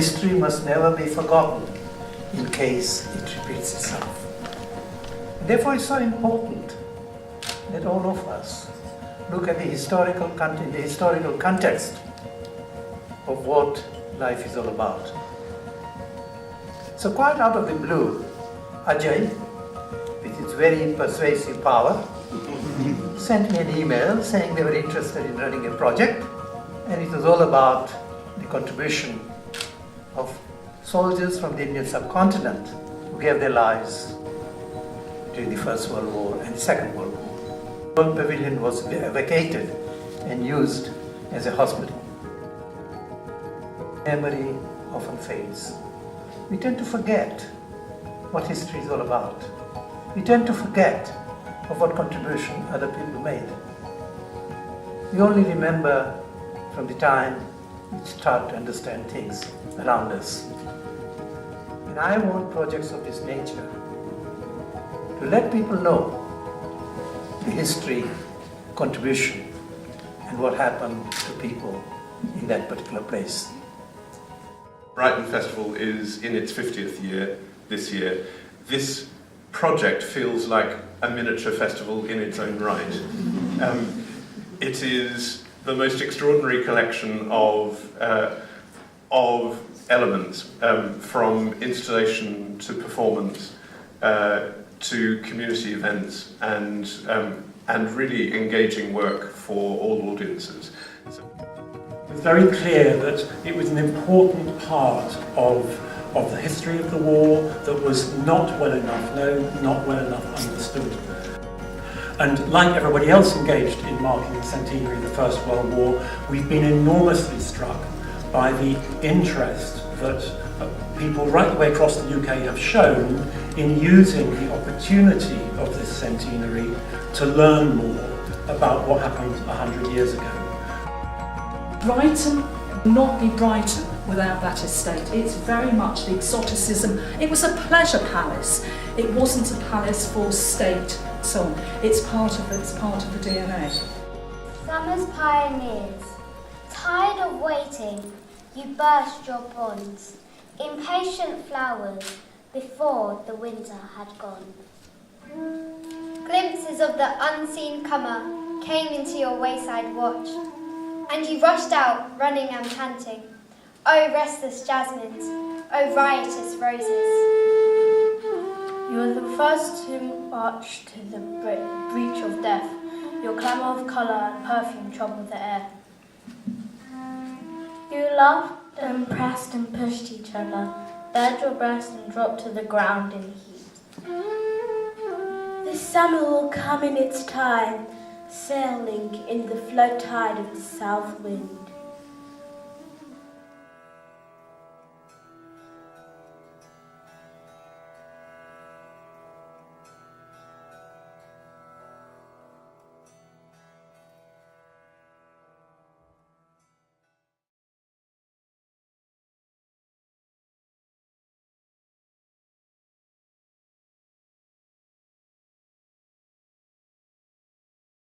history must never be forgotten in case it repeats itself. Therefore, it's so important that all of us look at the historical context of what life is all about. So quite out of the blue, Ajay, with its very persuasive power, sent me an email saying they were interested in running a project, and it was all about the contribution of soldiers from the Indian subcontinent who gave their lives during the First World War and the Second World War. The World Pavilion was vacated and used as a hospital. Memory often fades. We tend to forget what history is all about. We tend to forget of what contribution other people made. We only remember from the time we start to understand things around us. And I want projects of this nature to let people know the history, contribution, and what happened to people in that particular place. Brighton Festival is in its 50th year this year. This project feels like a miniature festival in its own right. It is the most extraordinary collection of elements, from installation to performance to community events, and really engaging work for all audiences. It was very clear that it was an important part of the history of the war that was not well enough known, not well enough understood. And like everybody else engaged in marking the centenary of the First World War, we've been enormously struck by the interest that people right the way across the UK have shown in using the opportunity of this centenary to learn more about what happened 100 years ago. Brighton would not be Brighton without that estate. It's very much the exoticism. It was a pleasure palace. It wasn't a palace for state, so on. It's part of the DNA. Summer's pioneers, tired of waiting, you burst your bonds, impatient flowers before the winter had gone. Glimpses of the unseen comer came into your wayside watch, and you rushed out, running and panting. Oh, restless jasmines, oh, riotous roses. You were the first to march to the breach of death. Your clamour of colour and perfume troubled the air. You laughed and pressed and pushed each other, bared your breast and dropped to the ground in heaps. The summer will come in its time, sailing in the flood tide of the south wind.